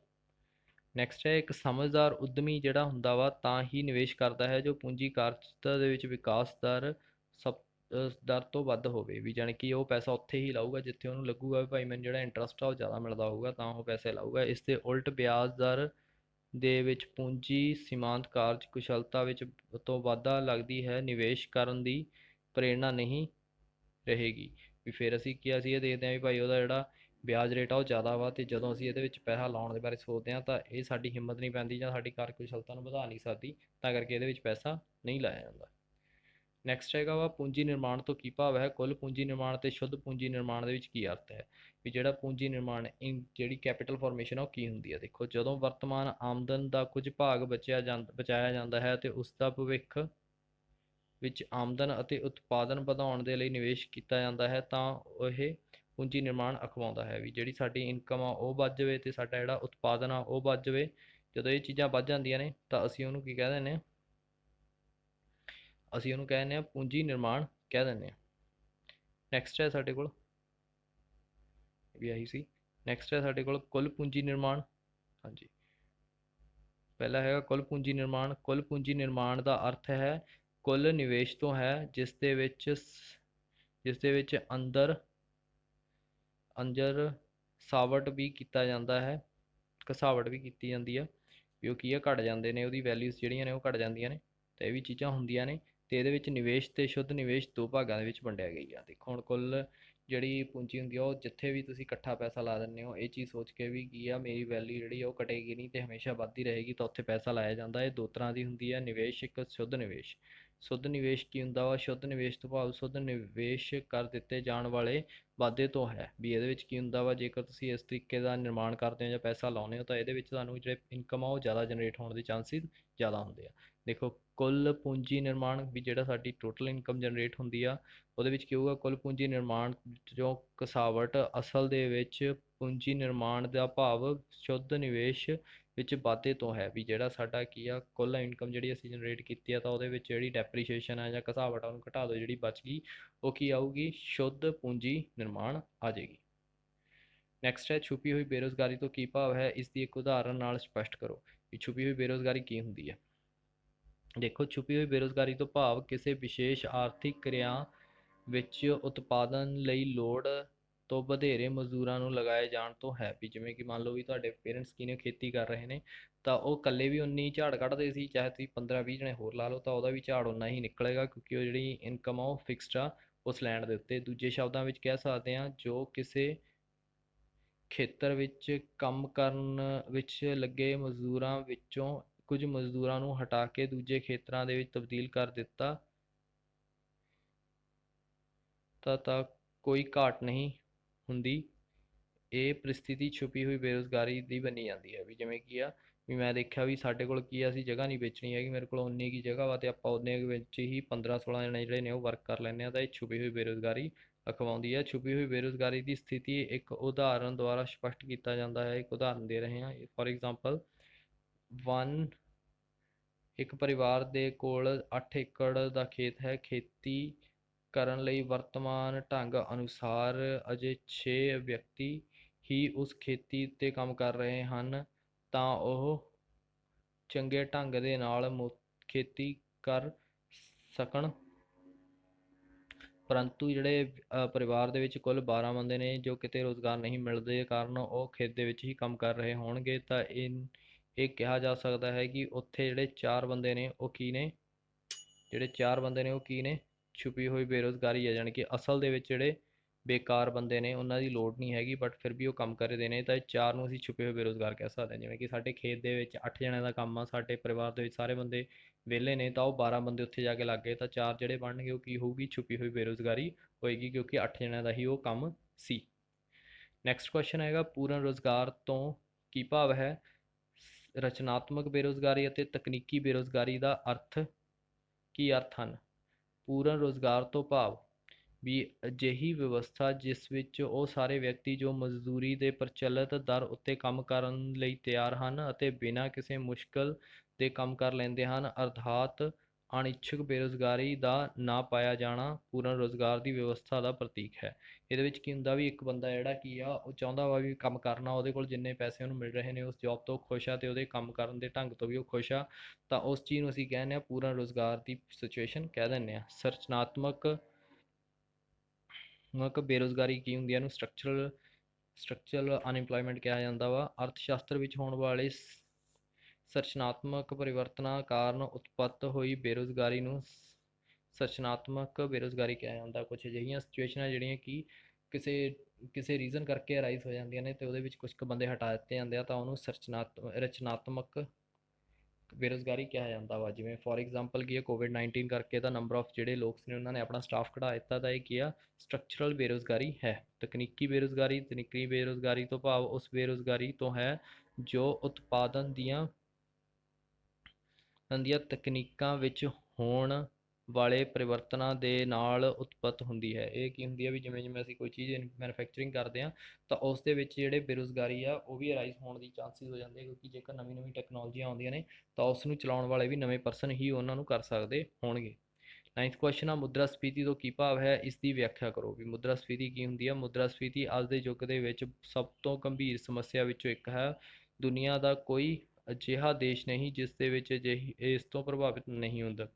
ਨੈਕਸਟ ਹੈ ਇੱਕ ਸਮਝਦਾਰ ਉਦਮੀ ਜਿਹੜਾ ਹੁੰਦਾ ਵਾ ਤਾਂ ਹੀ ਨਿਵੇਸ਼ ਕਰਦਾ ਹੈ ਜੋ ਪੂੰਜੀ ਕਾਰਜਤਾ ਦੇ ਵਿੱਚ ਵਿਕਾਸ ਦਰ ਤੋਂ ਵੱਧ ਹੋਵੇ। ਵੀ ਜਾਣੀ ਕਿ ਉਹ ਪੈਸਾ ਉੱਥੇ ਹੀ ਲਾਊਗਾ ਜਿੱਥੇ ਉਹਨੂੰ ਲੱਗੂਗਾ ਵੀ ਭਾਈ ਮੈਨੂੰ ਜਿਹੜਾ ਇੰਟਰਸਟ ਆ ਉਹ ਜ਼ਿਆਦਾ ਮਿਲਦਾ ਹੋਊਗਾ ਤਾਂ ਉਹ ਪੈਸੇ ਲਾਊਗਾ। ਇਸ ਦੇ ਉਲਟ ਵਿਆਜ ਦਰ ਦੇ ਵਿੱਚ ਪੂੰਜੀ ਸੀਮਾਂਤ ਕਾਰਜਕੁਸ਼ਲਤਾ ਵਿੱਚ ਤੋਂ ਵਾਧਾ ਲੱਗਦੀ ਹੈ, ਨਿਵੇਸ਼ ਕਰਨ ਦੀ ਪ੍ਰੇਰਣਾ ਨਹੀਂ ਰਹੇਗੀ। ਵੀ ਫਿਰ ਅਸੀਂ ਕੀ ਅਸੀਂ ਇਹ ਦੇਖਦੇ ਹਾਂ ਵੀ ਭਾਈ ਉਹਦਾ ਜਿਹੜਾ ਵਿਆਜ ਰੇਟ ਆ ਉਹ ਜ਼ਿਆਦਾ ਵਾ ਤੇ ਜਦੋਂ ਅਸੀਂ ਇਹਦੇ ਵਿੱਚ ਪੈਸਾ ਲਾਉਣ ਦੇ ਬਾਰੇ ਸੋਚਦੇ ਹਾਂ ਤਾਂ ਇਹ ਸਾਡੀ ਹਿੰਮਤ ਨਹੀਂ ਪੈਂਦੀ ਜਾਂ ਸਾਡੀ ਕਾਰਜਕੁਸ਼ਲਤਾ ਨੂੰ ਵਧਾ ਨਹੀਂ ਸਕਦੀ, ਤਾਂ ਕਰਕੇ ਇਹਦੇ ਵਿੱਚ ਪੈਸਾ ਨਹੀਂ ਲਾਇਆ ਜਾਂਦਾ। ਨੈਕਸਟ ਹੈਗਾ ਵਾ ਪੂੰਜੀ ਨਿਰਮਾਣ ਤੋਂ ਕੀ ਭਾਵ ਹੈ? ਕੁੱਲ ਪੂੰਜੀ ਨਿਰਮਾਣ ਤੇ ਸ਼ੁੱਧ ਪੂੰਜੀ ਨਿਰਮਾਣ ਦੇ ਵਿੱਚ ਕੀ ਅਰਥ ਹੈ? ਵੀ ਜਿਹੜਾ ਪੂੰਜੀ ਨਿਰਮਾਣ ਜਿਹੜੀ ਕੈਪੀਟਲ ਫਾਰਮੇਸ਼ਨ ਆ ਉਹ ਕੀ ਹੁੰਦੀ ਹੈ? ਦੇਖੋ, ਜਦੋਂ ਵਰਤਮਾਨ ਆਮਦਨ ਦਾ ਕੁਝ ਭਾਗ ਬਚਾਇਆ ਜਾਂਦਾ ਹੈ ਤੇ ਉਸ ਦਾ ਭਵਿੱਖ ਵਿੱਚ ਆਮਦਨ ਅਤੇ ਉਤਪਾਦਨ ਵਧਾਉਣ ਦੇ ਲਈ ਨਿਵੇਸ਼ ਕੀਤਾ ਜਾਂਦਾ ਹੈ ਤਾਂ ਇਹ ਪੂੰਜੀ ਨਿਰਮਾਣ ਅਖਵਾਉਂਦਾ ਹੈ। ਵੀ ਜਿਹੜੀ ਸਾਡੀ ਇਨਕਮ ਆ ਉਹ ਵੱਧ ਜਾਵੇ ਤੇ ਸਾਡਾ ਜਿਹੜਾ ਉਤਪਾਦਨ ਆ ਉਹ ਵੱਧ ਜਾਵੇ। ਜਦੋਂ ਇਹ ਚੀਜ਼ਾਂ ਵੱਧ ਜਾਂਦੀਆਂ ਨੇ ਤਾਂ ਅਸੀਂ ਉਹਨੂੰ ਕੀ ਕਹਿ ਦਿੰਦੇ ਹਾਂ, ਅਸੀਂ ਉਹਨੂੰ ਕਹਿ ਦਿੰਦੇ ਹਾਂ ਪੂੰਜੀ ਨਿਰਮਾਣ ਕਹਿ ਦਿੰਦੇ ਹਾਂ। ਨੈਕਸਟ ਹੈ ਸਾਡੇ ਕੋਲ ਵੀ ਆਹੀ ਸੀ। ਨੈਕਸਟ ਹੈ ਸਾਡੇ ਕੋਲ ਕੁੱਲ ਪੂੰਜੀ ਨਿਰਮਾਣ। ਹਾਂਜੀ, ਪਹਿਲਾ ਹੈਗਾ ਕੁੱਲ ਪੂੰਜੀ ਨਿਰਮਾਣ। ਕੁੱਲ ਪੂੰਜੀ ਨਿਰਮਾਣ ਦਾ ਅਰਥ ਹੈ ਕੁੱਲ ਨਿਵੇਸ਼ ਤੋਂ ਹੈ ਜਿਸ ਦੇ ਵਿੱਚ ਅੰਦਰ ਘਸਾਵਟ ਵੀ ਕੀਤਾ ਜਾਂਦਾ ਹੈ, ਘਸਾਵਟ ਵੀ ਕੀਤੀ ਜਾਂਦੀ ਆ ਵੀ ਉਹ ਕੀ ਆ, ਘਟ ਜਾਂਦੇ ਨੇ, ਉਹਦੀ ਵੈਲਿਊਜ਼ ਜਿਹੜੀਆਂ ਨੇ ਉਹ ਘਟ ਜਾਂਦੀਆਂ ਨੇ ਤੇ ਇਹ ਵੀ ਚੀਜ਼ਾਂ ਹੁੰਦੀਆਂ ਨੇ। ਤੇ ਇਹਦੇ ਵਿੱਚ ਨਿਵੇਸ਼ ਤੇ ਸ਼ੁੱਧ ਨਿਵੇਸ਼ ਦੋ ਭਾਗਾਂ ਦੇ ਵਿੱਚ ਵੰਡਿਆ ਗਿਆ। ਦੇਖੋ ਹੁਣ ਕੁੱਲ ਜਿਹੜੀ ਪੂੰਜੀ ਹੁੰਦੀ ਆ ਉਹ ਜਿੱਥੇ ਵੀ ਤੁਸੀਂ ਇਕੱਠਾ ਪੈਸਾ ਲਾ ਦਿੰਦੇ ਹੋ ਇਹ ਚੀਜ਼ ਸੋਚ ਕੇ ਵੀ ਕੀ ਆ ਮੇਰੀ ਵੈਲਿਊ ਜਿਹੜੀ ਆ ਉਹ ਘਟੇਗੀ ਨਹੀਂ ਤੇ ਹਮੇਸ਼ਾ ਵੱਧਦੀ ਰਹੇਗੀ, ਤਾਂ ਉੱਥੇ ਪੈਸਾ ਲਾਇਆ ਜਾਂਦਾ। ਇਹ ਦੋ ਤਰ੍ਹਾਂ ਦੀ ਹੁੰਦੀ ਹੈ ਨਿਵੇਸ਼, ਇੱਕ ਸ਼ੁੱਧ ਨਿਵੇਸ਼। ਸ਼ੁੱਧ ਨਿਵੇਸ਼ ਕੀ ਹੁੰਦਾ ਵਾ? ਸ਼ੁੱਧ ਨਿਵੇਸ਼ ਤੋਂ ਭਾਵ ਸ਼ੁੱਧ ਨਿਵੇਸ਼ ਕਰ ਦਿੱਤੇ ਜਾਣ ਵਾਲੇ ਵਾਧੇ ਤੋਂ ਹੈ। ਵੀ ਇਹਦੇ ਵਿੱਚ ਕੀ ਹੁੰਦਾ ਵਾ, ਜੇਕਰ ਤੁਸੀਂ ਇਸ ਤਰੀਕੇ ਦਾ ਨਿਰਮਾਣ ਕਰਦੇ ਹੋ ਜਾਂ ਪੈਸਾ ਲਾਉਂਦੇ ਹੋ ਤਾਂ ਇਹਦੇ ਵਿੱਚ ਤੁਹਾਨੂੰ ਜਿਹੜੇ ਇਨਕਮ ਆ ਉਹ ਜ਼ਿਆਦਾ ਜਨਰੇਟ ਹੋਣ ਦੇ ਚਾਂਸਿਸ ਜ਼ਿਆਦਾ ਹੁੰਦੇ ਆ। ਦੇਖੋ, ਕੁੱਲ ਪੂੰਜੀ ਨਿਰਮਾਣ ਵੀ ਜਿਹੜਾ ਸਾਡੀ ਟੋਟਲ ਇਨਕਮ ਜਨਰੇਟ ਹੁੰਦੀ ਆ ਉਹਦੇ ਵਿੱਚ ਕੀ ਹੋਊਗਾ, ਕੁੱਲ ਪੂੰਜੀ ਨਿਰਮਾਣ ਜੋ ਘਸਾਵਟ ਅਸਲ ਦੇ ਵਿੱਚ ਪੂੰਜੀ ਨਿਰਮਾਣ ਦਾ ਭਾਵ ਸ਼ੁੱਧ ਨਿਵੇਸ਼ ਵਿੱਚ ਵਾਧੇ ਤੋਂ ਹੈ। ਵੀ ਜਿਹੜਾ ਸਾਡਾ ਕੀ ਆ ਕੁੱਲ ਇਨਕਮ ਜਿਹੜੀ ਅਸੀਂ ਜਨਰੇਟ ਕੀਤੀ ਆ ਤਾਂ ਉਹਦੇ ਵਿੱਚ ਜਿਹੜੀ ਡੈਪਰੀਸ਼ੀਏਸ਼ਨ ਆ ਜਾਂ ਘਸਾਵਟ ਆ ਉਹਨੂੰ ਘਟਾ ਦਿਓ, ਜਿਹੜੀ ਬਚ ਗਈ ਉਹ ਕੀ ਆਊਗੀ, ਸ਼ੁੱਧ ਪੂੰਜੀ ਨਿਰਮਾਣ ਆ ਜਾਏਗੀ। ਨੈਕਸਟ ਹੈ ਛੁਪੀ ਹੋਈ ਬੇਰੁਜ਼ਗਾਰੀ ਤੋਂ ਕੀ ਭਾਵ ਹੈ? ਇਸ ਦੀ ਇੱਕ ਉਦਾਹਰਨ ਨਾਲ ਸਪਸ਼ਟ ਕਰੋ। ਵੀ ਛੁਪੀ ਹੋਈ ਬੇਰੁਜ਼ਗਾਰੀ ਕੀ ਹੁੰਦੀ ਹੈ? ਦੇਖੋ, ਛੁਪੀ ਹੋਈ ਬੇਰੁਜ਼ਗਾਰੀ ਤੋਂ ਭਾਵ ਕਿਸੇ ਵਿਸ਼ੇਸ਼ ਆਰਥਿਕ ਕਿਰਿਆ ਵਿੱਚ ਉਤਪਾਦਨ ਲਈ ਲੋੜ ਤੋਂ ਵਧੇਰੇ ਮਜ਼ਦੂਰਾਂ ਨੂੰ ਲਗਾਏ ਜਾਣ ਤੋਂ ਹੈ। ਵੀ ਜਿਵੇਂ ਕਿ ਮੰਨ ਲਓ ਵੀ ਤੁਹਾਡੇ ਪੇਰੈਂਟਸ ਕੀ ਨੇ, ਖੇਤੀ ਕਰ ਰਹੇ ਨੇ ਤਾਂ ਉਹ ਇਕੱਲੇ ਵੀ ਉਨੀ ਝਾੜ ਕੱਢਦੇ ਸੀ, ਚਾਹੇ ਤੁਸੀਂ 15-20 ਜਣੇ ਹੋਰ ਲਾ ਲਓ ਤਾਂ ਉਹਦਾ ਵੀ ਝਾੜ ਉਨਾ ਹੀ ਨਿਕਲੇਗਾ ਕਿਉਂਕਿ ਉਹ ਜਿਹੜੀ ਇਨਕਮ ਆ ਉਹ ਫਿਕਸਡ ਆ ਉਸ ਲੈਂਡ ਦੇ ਉੱਤੇ। ਦੂਜੇ ਸ਼ਬਦਾਂ ਵਿੱਚ ਕਹਿ ਸਕਦੇ ਹਾਂ, ਜੋ ਕਿਸੇ ਖੇਤਰ ਵਿੱਚ ਕੰਮ ਕਰਨ ਵਿੱਚ ਲੱਗੇ ਮਜ਼ਦੂਰਾਂ ਵਿੱਚੋਂ ਕੁਝ ਮਜ਼ਦੂਰਾਂ ਨੂੰ ਹਟਾ ਕੇ ਦੂਜੇ ਖੇਤਰਾਂ ਦੇ ਵਿੱਚ ਤਬਦੀਲ ਕਰ ਦਿੱਤਾ ਤਾਂ ਕੋਈ ਘਾਟ ਨਹੀਂ ਹੁੰਦੀ। ਇਹ ਪਰਿਸਥਿਤੀ ਛੁਪੀ ਹੋਈ ਬੇਰੁਜ਼ਗਾਰੀ ਦੀ ਬਣੀ ਜਾਂਦੀ ਹੈ। ਵੀ ਜਿਵੇਂ ਕੀ ਆ ਵੀ ਮੈਂ ਦੇਖਿਆ ਵੀ ਸਾਡੇ ਕੋਲ ਕੀ ਆ, ਅਸੀਂ ਜਗ੍ਹਾ ਨਹੀਂ ਵੇਚਣੀ ਹੈਗੀ, ਮੇਰੇ ਕੋਲ ਉਨੀ ਕੀ ਜਗ੍ਹਾ ਵਾ ਤੇ ਆਪਾਂ ਉਨੇ ਕੁ ਵਿੱਚ ਹੀ 15-16 ਜਣੇ ਜਿਹੜੇ ਨੇ ਉਹ ਵਰਕ ਕਰ ਲੈਂਦੇ ਆ, ਤਾਂ ਇਹ ਛੁਪੀ ਹੋਈ ਬੇਰੁਜ਼ਗਾਰੀ ਅਖਵਾਉਂਦੀ ਹੈ। ਛੁਪੀ ਹੋਈ ਬੇਰੁਜ਼ਗਾਰੀ ਦੀ ਸਥਿਤੀ ਇੱਕ ਉਦਾਹਰਨ ਦੁਆਰਾ ਸਪਸ਼ਟ ਕੀਤਾ ਜਾਂਦਾ ਹੈ। ਇੱਕ ਉਦਾਹਰਨ ਦੇ ਰਹੇ ਹਾਂ, ਫॉर एग्जांपल ਇੱਕ ਪਰਿਵਾਰ ਦੇ ਕੋਲ 8 ਏਕੜ ਦਾ ਖੇਤ ਹੈ। ਖੇਤੀ ਕਰਨ ਲਈ ਵਰਤਮਾਨ ਢੰਗ ਅਨੁਸਾਰ ਅਜੇ 6 ਵਿਅਕਤੀ ਹੀ ਉਸ ਖੇਤੀ ਉੱਤੇ ਕੰਮ ਕਰ ਰਹੇ ਹਨ, ਤਾਂ ਉਹ ਚੰਗੇ ਢੰਗ ਦੇ ਨਾਲ ਖੇਤੀ ਕਰ ਸਕਣ। ਪਰੰਤੂ ਜਿਹੜੇ ਪਰਿਵਾਰ ਦੇ ਵਿੱਚ ਕੁੱਲ 12 ਬੰਦੇ ਨੇ ਜੋ ਕਿਤੇ ਰੁਜ਼ਗਾਰ ਨਹੀਂ ਮਿਲਦੇ ਕਾਰਨ ਉਹ ਖੇਤ ਦੇ ਵਿੱਚ ਹੀ ਕੰਮ ਕਰ ਰਹੇ ਹੋਣਗੇ, ਤਾਂ ਇਹ ਕਿਹਾ ਜਾ ਸਕਦਾ ਹੈ ਕਿ ਉੱਥੇ ਜਿਹੜੇ 4 ਬੰਦੇ ਨੇ ਉਹ ਕੀ ਨੇ, ਛੁਪੀ ਹੋਈ ਬੇਰੁਜ਼ਗਾਰੀ ਹੈ। ਜਾਣੀ ਕਿ ਅਸਲ ਦੇ ਵਿੱਚ ਜਿਹੜੇ ਬੇਕਾਰ ਬੰਦੇ ਨੇ ਉਹਨਾਂ ਦੀ ਲੋੜ ਨਹੀਂ ਹੈਗੀ, ਬਟ ਫਿਰ ਵੀ ਉਹ ਕੰਮ ਕਰ ਰਹੇ ਨੇ, ਤਾਂ ਇਹ 4 ਨੂੰ ਅਸੀਂ ਛੁਪੇ ਹੋਏ ਬੇਰੁਜ਼ਗਾਰ ਕਹਿ ਸਕਦੇ ਹਾਂ। ਜਿਵੇਂ ਕਿ ਸਾਡੇ ਖੇਤ ਦੇ ਵਿੱਚ 8 ਜਣਿਆਂ ਦਾ ਕੰਮ ਆ, ਸਾਡੇ ਪਰਿਵਾਰ ਦੇ ਵਿੱਚ ਸਾਰੇ ਬੰਦੇ ਵਿਹਲੇ ਨੇ, ਤਾਂ ਉਹ 12 ਬੰਦੇ ਉੱਥੇ ਜਾ ਕੇ ਲੱਗ ਗਏ, ਤਾਂ 4 ਜਿਹੜੇ ਬਣਨਗੇ ਉਹ ਕੀ ਹੋਊਗੀ, ਛੁਪੀ ਹੋਈ ਬੇਰੁਜ਼ਗਾਰੀ ਹੋਏਗੀ, ਕਿਉਂਕਿ 8 ਜਣਿਆਂ ਦਾ ਹੀ ਉਹ ਕੰਮ ਸੀ। ਨੈਕਸਟ ਕੁਐਸਚਨ ਹੈਗਾ, ਪੂਰਨ ਰੁਜ਼ਗਾਰ ਤੋਂ ਕੀ ਭਾਵ ਹੈ? ਰਚਨਾਤਮਕ ਬੇਰੁਜ਼ਗਾਰੀ ਅਤੇ ਤਕਨੀਕੀ ਬੇਰੁਜ਼ਗਾਰੀ ਦਾ ਕੀ ਅਰਥ ਹਨ? ਪੂਰਨ ਰੁਜ਼ਗਾਰ ਤੋਂ ਭਾਵ ਵੀ ਅਜਿਹੀ ਵਿਵਸਥਾ ਜਿਸ ਵਿੱਚ ਉਹ ਸਾਰੇ ਵਿਅਕਤੀ ਜੋ ਮਜ਼ਦੂਰੀ ਦੇ ਪ੍ਰਚਲਿਤ ਦਰ ਉੱਤੇ ਕੰਮ ਕਰਨ ਲਈ ਤਿਆਰ ਹਨ ਅਤੇ ਬਿਨਾਂ ਕਿਸੇ ਮੁਸ਼ਕਲ ਦੇ ਕੰਮ ਕਰ ਲੈਂਦੇ ਹਨ, ਅਰਥਾਤ ਅਣਇੱਛੁਕ ਬੇਰੁਜ਼ਗਾਰੀ ਦਾ ਨਾ ਪਾਇਆ ਜਾਣਾ ਪੂਰਨ ਰੁਜ਼ਗਾਰ ਦੀ ਵਿਵਸਥਾ ਦਾ ਪ੍ਰਤੀਕ ਹੈ। ਇਹਦੇ ਵਿੱਚ ਕੀ ਹੁੰਦਾ ਵੀ ਇੱਕ ਬੰਦਾ ਜਿਹੜਾ ਕੀ ਆ ਉਹ ਚਾਹੁੰਦਾ ਵਾ ਵੀ ਕੰਮ ਕਰਨਾ, ਉਹਦੇ ਕੋਲ ਜਿੰਨੇ ਪੈਸੇ ਉਹਨੂੰ ਮਿਲ ਰਹੇ ਨੇ ਉਸ ਜੌਬ ਤੋਂ ਖੁਸ਼ ਆ ਤੇ ਉਹਦੇ ਕੰਮ ਕਰਨ ਦੇ ਢੰਗ ਤੋਂ ਵੀ ਉਹ ਖੁਸ਼ ਆ, ਤਾਂ ਉਸ ਚੀਜ਼ ਨੂੰ ਅਸੀਂ ਕਹਿੰਦੇ ਹਾਂ ਪੂਰਨ ਰੁਜ਼ਗਾਰ ਦੀ ਸਿਚੁਏਸ਼ਨ ਕਹਿ ਦਿੰਦੇ ਹਾਂ। ਸੰਰਚਨਾਤਮਕ ਬੇਰੁਜ਼ਗਾਰੀ ਕੀ ਹੁੰਦੀ ਹੈ? ਇਹਨੂੰ ਸਟਰਕਚਰਲ ਅਨਇੰਪਲੋਇਮੈਂਟ ਕਿਹਾ ਜਾਂਦਾ ਵਾ। ਅਰਥ ਸ਼ਾਸਤਰ ਵਿੱਚ ਹੋਣ ਵਾਲੇ ਸੰਰਚਨਾਤਮਕ ਪਰਿਵਰਤਨਾਂ ਕਾਰਨ ਉਤਪੰਨ ਹੋਈ ਬੇਰੁਜ਼ਗਾਰੀ ਨੂੰ ਸੰਰਚਨਾਤਮਕ ਬੇਰੁਜ਼ਗਾਰੀ ਕਿਹਾ ਜਾਂਦਾ। ਕੁਝ ਅਜਿਹੀਆਂ ਸਿਚੁਏਸ਼ਨਾਂ ਜਿਹੜੀਆਂ ਕਿ ਕਿਸੇ ਰੀਜ਼ਨ ਕਰਕੇ ਅਰਾਈਜ਼ ਹੋ ਜਾਂਦੀਆਂ ਨੇ ਤੇ ਉਹਦੇ ਵਿੱਚ ਕੁਝ ਕੁ ਬੰਦੇ ਹਟਾ ਦਿੱਤੇ ਜਾਂਦੇ ਆ, ਤਾਂ ਉਹਨੂੰ ਰਚਨਾਤਮਕ ਬੇਰੁਜ਼ਗਾਰੀ ਕਿਹਾ ਜਾਂਦਾ ਵਾ। ਜਿਵੇਂ ਫॉर एग्जांपल ਕੀ ਹੈ, ਕੋਵਿਡ-19 ਕਰਕੇ ਤਾਂ ਨੰਬਰ ਆਫ ਜਿਹੜੇ ਲੋਕ ਨੇ ਉਹਨਾਂ ਨੇ ਆਪਣਾ ਸਟਾਫ ਘਟਾ ਦਿੱਤਾ, ਤਾਂ ਇਹ ਕੀ ਆ, ਸਟਰਕਚਰਲ ਬੇਰੁਜ਼ਗਾਰੀ ਹੈ। ਤਕਨੀਕੀ ਬੇਰੁਜ਼ਗਾਰੀ ਤੋਂ ਭਾਵ ਉਸ ਬੇਰੁਜ਼ਗਾਰੀ ਤੋਂ ਹੈ ਜੋ ਉਤਪਾਦਨ ਦੀਆਂ ਤਕਨੀਕਾਂ ਵਿੱਚ ਹੋਣ ਵਾਲੇ ਪਰਿਵਰਤਨਾਂ ਦੇ ਨਾਲ ਉਤਪਤ ਹੁੰਦੀ ਹੈ। ਇਹ ਕੀ ਹੁੰਦੀ ਹੈ ਵੀ ਜਿਵੇਂ ਅਸੀਂ ਕੋਈ ਚੀਜ਼ ਮੈਨੂਫੈਕਚਰਿੰਗ ਕਰਦੇ ਹਾਂ ਤਾਂ ਉਸ ਦੇ ਵਿੱਚ ਜਿਹੜੇ ਬੇਰੁਜ਼ਗਾਰੀ ਆ ਉਹ ਵੀ ਅਰਾਈਜ਼ ਹੋਣ ਦੀ ਚਾਂਸਿਸ ਹੋ ਜਾਂਦੇ, ਕਿਉਂਕਿ ਜੇਕਰ ਨਵੀਂ ਟੈਕਨੋਲੋਜੀਆਂ ਆਉਂਦੀਆਂ ਨੇ ਤਾਂ ਉਸ ਨੂੰ ਚਲਾਉਣ ਵਾਲੇ ਵੀ ਨਵੇਂ ਪਰਸਨ ਹੀ ਉਹਨਾਂ ਨੂੰ ਕਰ ਸਕਦੇ ਹੋਣਗੇ। 9th ਕੁਐਸਚਨ ਆ, ਮੁਦਰਾ ਸਫੀਤੀ ਤੋਂ ਕੀ ਭਾਵ ਹੈ? ਇਸ ਦੀ ਵਿਆਖਿਆ ਕਰੋ। ਵੀ ਮੁਦਰਾ ਸਫੀਤੀ ਕੀ ਹੁੰਦੀ ਹੈ? ਮੁਦਰਾ ਸਫੀਤੀ ਅੱਜ ਦੇ ਯੁੱਗ ਦੇ ਵਿੱਚ ਸਭ ਤੋਂ ਗੰਭੀਰ ਸਮੱਸਿਆ ਵਿੱਚੋਂ ਇੱਕ ਹੈ। ਦੁਨੀਆ ਦਾ ਕੋਈ ਅਜਿਹਾ ਦੇਸ਼ ਨਹੀਂ ਜਿਸ ਦੇ ਵਿੱਚ ਇਸ ਤੋਂ ਪ੍ਰਭਾਵਿਤ ਨਹੀਂ ਹੁੰਦਾ।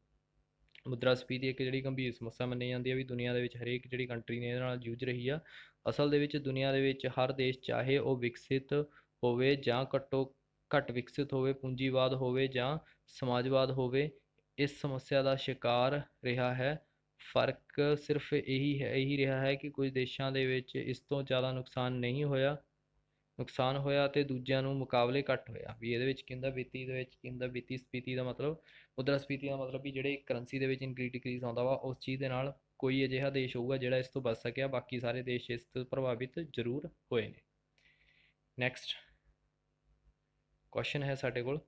ਮੁਦਰਾ ਸਫੀਤੀ ਇੱਕ ਜਿਹੜੀ ਗੰਭੀਰ ਸਮੱਸਿਆ ਮੰਨੀ ਜਾਂਦੀ ਹੈ ਵੀ ਦੁਨੀਆ ਦੇ ਵਿੱਚ ਹਰੇਕ ਜਿਹੜੀ ਕੰਟਰੀ ਨੇ ਇਹਦੇ ਨਾਲ ਜੂਝ ਰਹੀ ਆ। ਅਸਲ ਦੇ ਵਿੱਚ ਦੁਨੀਆ ਦੇ ਵਿੱਚ ਹਰ ਦੇਸ਼, ਚਾਹੇ ਉਹ ਵਿਕਸਿਤ ਹੋਵੇ ਜਾਂ ਘੱਟ ਵਿਕਸਿਤ ਹੋਵੇ, ਪੂੰਜੀਵਾਦ ਹੋਵੇ ਜਾਂ ਸਮਾਜਵਾਦ ਹੋਵੇ, ਇਸ ਸਮੱਸਿਆ ਦਾ ਸ਼ਿਕਾਰ ਰਿਹਾ ਹੈ। ਫਰਕ ਸਿਰਫ ਇਹੀ ਰਿਹਾ ਹੈ ਕਿ ਕੁਝ ਦੇਸ਼ਾਂ ਦੇ ਵਿੱਚ ਇਸ ਤੋਂ ਜ਼ਿਆਦਾ ਨੁਕਸਾਨ ਹੋਇਆ ਤੇ ਦੂਜਿਆਂ ਨੂੰ ਮੁਕਾਬਲੇ ਘੱਟ ਹੋਇਆ। ਵੀ ਇਹਦੇ ਵਿੱਚ ਕੀ ਹੁੰਦਾ, ਵਿੱਤੀ ਸਫੀਤੀ ਦਾ ਮਤਲਬ, ਮੁਦਰਾ ਸਫੀਤੀ ਦਾ ਮਤਲਬ ਵੀ ਜਿਹੜੇ ਕਰੰਸੀ ਦੇ ਵਿੱਚ ਇਨਕਰੀਜ਼ ਡਿਕਰੀਜ਼ ਆਉਂਦਾ ਵਾ, ਉਸ ਚੀਜ਼ ਦੇ ਨਾਲ ਕੋਈ ਅਜਿਹਾ ਦੇਸ਼ ਹੋਊਗਾ ਜਿਹੜਾ ਇਸ ਤੋਂ ਬਚ ਸਕਿਆ, ਬਾਕੀ ਸਾਰੇ ਦੇਸ਼ ਇਸ ਤੋਂ ਪ੍ਰਭਾਵਿਤ ਜ਼ਰੂਰ ਹੋਏ ਨੇ। ਨੈਕਸਟ ਕੁਐਸਚਨ ਹੈ ਸਾਡੇ ਕੋਲ,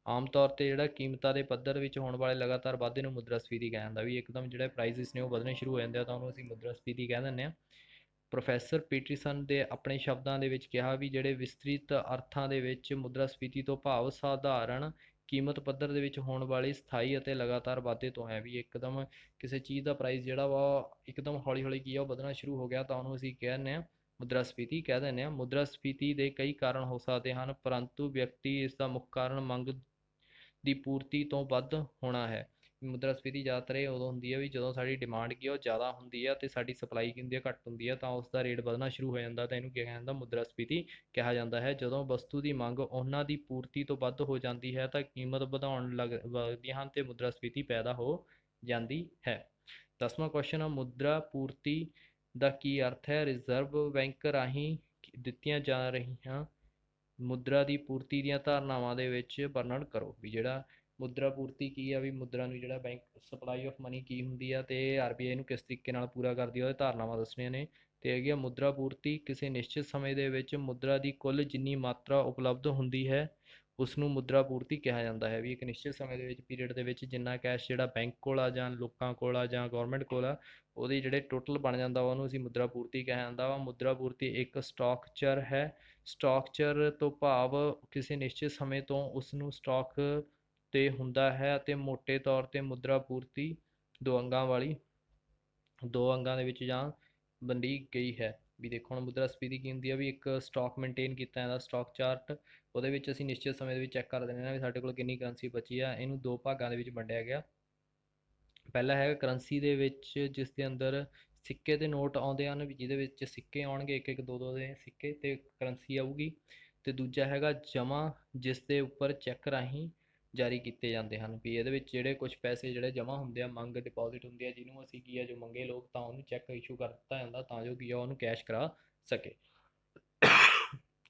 ਆਮ ਤੌਰ ਤੇ ਜਿਹੜਾ ਕੀਮਤਾਂ ਦੇ ਪੱਧਰ ਵਿੱਚ ਹੋਣ ਵਾਲੇ ਲਗਾਤਾਰ ਵਾਧੇ ਨੂੰ ਮੁਦਰਾ ਸਫੀਤੀ ਕਿਹਾ ਜਾਂਦਾ। ਵੀ ਇੱਕਦਮ ਜਿਹੜੇ ਪ੍ਰਾਈਸਿਸ ਨੇ ਉਹ ਵਧਣੇ ਸ਼ੁਰੂ ਹੋ ਜਾਂਦੇ ਆ ਤਾਂ ਉਹਨੂੰ ਅਸੀਂ ਮੁਦਰਾ ਸਫੀਤੀ ਕਹਿ ਦਿੰਦੇ ਹਾਂ। ਪ੍ਰੋਫੈਸਰ ਪੀਟਰਸਨ ਦੇ ਆਪਣੇ ਸ਼ਬਦਾਂ ਦੇ ਵਿੱਚ ਕਿਹਾ ਵੀ ਜਿਹੜੇ ਵਿਸਤ੍ਰਿਤ ਅਰਥਾਂ ਦੇ ਵਿੱਚ ਮੁਦਰਾ ਸਫੀਤੀ ਤੋਂ ਭਾਵ ਸਾਧਾਰਨ ਕੀਮਤ ਪੱਧਰ ਦੇ ਵਿੱਚ ਹੋਣ ਵਾਲੀ ਸਥਾਈ ਅਤੇ ਲਗਾਤਾਰ ਵਾਧੇ ਤੋਂ ਹੈ। ਵੀ ਇੱਕਦਮ ਕਿਸੇ ਚੀਜ਼ ਦਾ ਪ੍ਰਾਈਸ ਜਿਹੜਾ ਵਾ ਇੱਕਦਮ ਹੌਲੀ ਹੌਲੀ ਕੀ ਆ ਉਹ ਵਧਣਾ ਸ਼ੁਰੂ ਹੋ ਗਿਆ, ਤਾਂ ਉਹਨੂੰ ਅਸੀਂ ਕਹਿੰਦੇ ਹਾਂ ਮੁਦਰਾ ਸਫੀਤੀ ਕਹਿ ਦਿੰਦੇ ਹਾਂ। ਮੁਦਰਾ ਸਫੀਤੀ ਦੇ ਕਈ ਕਾਰਨ ਹੋ ਸਕਦੇ ਹਨ, ਪਰੰਤੂ ਵਿਅਕਤੀ ਇਸ ਦਾ ਮੁੱਖ ਕਾਰਨ ਮੰਗ ਦੀ ਪੂਰਤੀ ਤੋਂ ਵੱਧ ਹੋਣਾ ਹੈ। ਮੁਦਰਾ ਸਫੀਤੀ ਜ਼ਿਆਦਾਤਰ ਇਹ ਉਦੋਂ ਹੁੰਦੀ ਹੈ ਵੀ ਜਦੋਂ ਸਾਡੀ ਡਿਮਾਂਡ ਕੀ ਉਹ ਜ਼ਿਆਦਾ ਹੁੰਦੀ ਹੈ ਅਤੇ ਸਾਡੀ ਸਪਲਾਈ ਕੀ ਹੁੰਦੀ ਹੈ ਘੱਟ ਹੁੰਦੀ ਹੈ, ਤਾਂ ਉਸ ਦਾ ਰੇਟ ਵਧਣਾ ਸ਼ੁਰੂ ਹੋ ਜਾਂਦਾ, ਤਾਂ ਇਹਨੂੰ ਕਿਹਾ ਜਾਂਦਾ ਮੁਦਰਾ ਸਫੀਤੀ ਕਿਹਾ ਜਾਂਦਾ ਹੈ। ਜਦੋਂ ਵਸਤੂ ਦੀ ਮੰਗ ਉਹਨਾਂ ਦੀ ਪੂਰਤੀ ਤੋਂ ਵੱਧ ਹੋ ਜਾਂਦੀ ਹੈ ਤਾਂ ਕੀਮਤ ਵਧਾਉਣ ਲੱਗਦੀਆਂ ਹਨ ਤੇ ਮੁਦਰਾ ਸਫੀਤੀ ਪੈਦਾ ਹੋ ਜਾਂਦੀ ਹੈ। 10ਵਾਂ ਕੁਐਸਚਨ ਆ, ਮੁਦਰਾ ਪੂਰਤੀ ਦਾ ਕੀ ਅਰਥ ਹੈ? ਰਿਜ਼ਰਵ ਬੈਂਕ ਰਾਹੀਂ ਦਿੱਤੀਆਂ ਜਾ ਰਹੀਆਂ ਮੁਦਰਾ ਦੀ ਪੂਰਤੀ ਦੀਆਂ ਧਾਰਨਾਵਾਂ ਦੇ ਵਿੱਚ ਵਰਣਨ ਕਰੋ। ਵੀ ਜਿਹੜਾ ਮੁਦਰਾ ਪੂਰਤੀ ਕੀ ਆ, ਵੀ ਮੁਦਰਾ ਨੂੰ ਜਿਹੜਾ ਬੈਂਕ ਸਪਲਾਈ ਆਫ ਮਨੀ ਕੀ ਹੁੰਦੀ ਆ ਤੇ ਆਰਬੀਆਈ ਨੂੰ ਕਿਸ ਤਰੀਕੇ ਨਾਲ ਪੂਰਾ ਕਰਦੀ ਆ, ਉਹਦੇ ਧਾਰਨਾਵਾਂ ਦੱਸਣੀਆਂ ਨੇ। ਤੇ ਹੈਗੀ ਆ ਮੁਦਰਾ ਪੂਰਤੀ, ਕਿਸੇ ਨਿਸ਼ਚਿਤ ਸਮੇਂ ਦੇ ਵਿੱਚ ਮੁਦਰਾ ਦੀ ਕੁੱਲ ਜਿੰਨੀ ਮਾਤਰਾ ਉਪਲਬਧ ਹੁੰਦੀ ਹੈ ਉਸ ਨੂੰ ਮੁਦਰਾ ਪੂਰਤੀ ਕਿਹਾ ਜਾਂਦਾ ਹੈ। ਵੀ ਇੱਕ ਨਿਸ਼ਚਿਤ ਸਮੇਂ ਦੇ ਵਿੱਚ ਪੀਰੀਅਡ ਦੇ ਵਿੱਚ ਜਿੰਨਾ ਕੈਸ਼ ਜਿਹੜਾ ਬੈਂਕ ਕੋਲ ਆ ਜਾਂ ਲੋਕਾਂ ਕੋਲ ਆ ਜਾਂ ਗੌਰਮੈਂਟ ਕੋਲ ਆ, ਉਹਦੀ ਜਿਹੜੇ ਟੋਟਲ ਬਣ ਜਾਂਦਾ ਵਾ ਉਹਨੂੰ ਅਸੀਂ ਮੁਦਰਾ ਪੂਰਤੀ ਕਿਹਾ ਜਾਂਦਾ ਵਾ। ਮੁਦਰਾ ਪੂਰਤੀ ਇੱਕ ਸਟਾਕਚਰ ਹੈ। ਸਟਾਕਚਰ ਤੋਂ ਭਾਵ ਕਿਸੇ ਨਿਸ਼ਚਿਤ ਸਮੇਂ ਤੋਂ ਉਸ ਨੂੰ ਸਟਾਕ 'ਤੇ ਹੁੰਦਾ ਹੈ ਅਤੇ ਮੋਟੇ ਤੌਰ 'ਤੇ ਮੁਦਰਾ ਪੂਰਤੀ ਦੋ ਅੰਗਾਂ ਦੇ ਵਿੱਚ ਜਾਂ ਵੰਡੀ ਗਈ ਹੈ। ਵੀ ਦੇਖੋ ਹੁਣ ਮੁਦਰਾਸਫੀਤੀ ਕੀ ਹੁੰਦੀ ਆ, ਵੀ ਇੱਕ ਸਟਾਕ ਮੇਨਟੇਨ ਕੀਤਾ ਜਾਂਦਾ ਸਟਾਕ ਚਾਰਟ, ਉਹਦੇ ਵਿੱਚ ਅਸੀਂ ਨਿਸ਼ਚਿਤ ਸਮੇਂ ਦੇ ਵਿੱਚ ਚੈੱਕ ਕਰ ਦਿੰਦੇ ਹਾਂ ਵੀ ਸਾਡੇ ਕੋਲ ਕਿੰਨੀ ਕਰੰਸੀ ਬਚੀ ਆ। ਇਹਨੂੰ ਦੋ ਭਾਗਾਂ ਦੇ ਵਿੱਚ ਵੰਡਿਆ ਗਿਆ। ਪਹਿਲਾ ਹੈਗਾ ਕਰੰਸੀ ਦੇ ਵਿੱਚ, ਜਿਸ ਦੇ ਅੰਦਰ ਸਿੱਕੇ ਤੇ ਨੋਟ ਆਉਂਦੇ ਹਨ, ਵੀ ਜਿਹਦੇ ਵਿੱਚ ਸਿੱਕੇ ਆਉਣਗੇ ਇੱਕ ਇੱਕ ਦੋ ਦੋ ਦੇ ਸਿੱਕੇ ਤੇ ਕਰੰਸੀ ਆਊਗੀ। ਤੇ ਦੂਜਾ ਹੈਗਾ ਜਮ੍ਹਾਂ, ਜਿਸ ਦੇ ਉੱਪਰ ਚੈੱਕ ਰਾਹੀਂ ਜਾਰੀ ਕੀਤੇ ਜਾਂਦੇ ਹਨ। ਵੀ ਇਹਦੇ ਵਿੱਚ ਜਿਹੜੇ ਕੁਝ ਪੈਸੇ ਜਿਹੜੇ ਜਮ੍ਹਾਂ ਹੁੰਦੇ ਆ, ਮੰਗ ਡਿਪੋਜ਼ਿਟ ਹੁੰਦੀ ਆ, ਜਿਹਨੂੰ ਅਸੀਂ ਕੀ ਆ ਜੋ ਮੰਗੇ ਲੋਕ, ਤਾਂ ਉਹਨੂੰ ਚੈੱਕ ਇਸ਼ੂ ਕਰ ਦਿੱਤਾ ਜਾਂਦਾ ਤਾਂ ਜੋ ਕੀ ਆ ਉਹਨੂੰ ਕੈਸ਼ ਕਰਾ ਸਕੇ।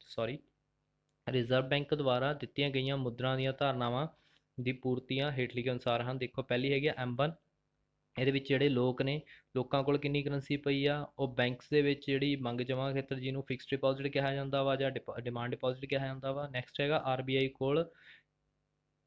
ਸੌਰੀ। ਰਿਜ਼ਰਵ ਬੈਂਕ ਦੁਆਰਾ ਦਿੱਤੀਆਂ ਗਈਆਂ ਮੁਦਰਾ ਦੀਆਂ ਧਾਰਨਾਵਾਂ ਦੀ ਪੂਰਤੀਆਂ ਹੇਠ ਲਿਖੇ ਅਨੁਸਾਰ ਹਨ। ਦੇਖੋ ਪਹਿਲੀ ਹੈਗੀ M1, ਇਹਦੇ ਵਿੱਚ ਜਿਹੜੇ ਲੋਕ ਨੇ, ਲੋਕਾਂ ਕੋਲ ਕਿੰਨੀ ਕਰੰਸੀ ਪਈ ਆ, ਉਹ ਬੈਂਕਸ ਦੇ ਵਿੱਚ ਜਿਹੜੀ ਮੰਗ ਜਮ੍ਹਾਂ ਖੇਤਰ ਜਿਹਨੂੰ ਫਿਕਸਡ ਡਿਪੋਜ਼ਿਟ ਕਿਹਾ ਜਾਂਦਾ ਵਾ ਜਾਂ ਡਿਮਾਂਡ ਡਿਪੋਜ਼ਿਟ ਕਿਹਾ ਜਾਂਦਾ ਵਾ। ਨੈਕਸਟ ਹੈਗਾ RBI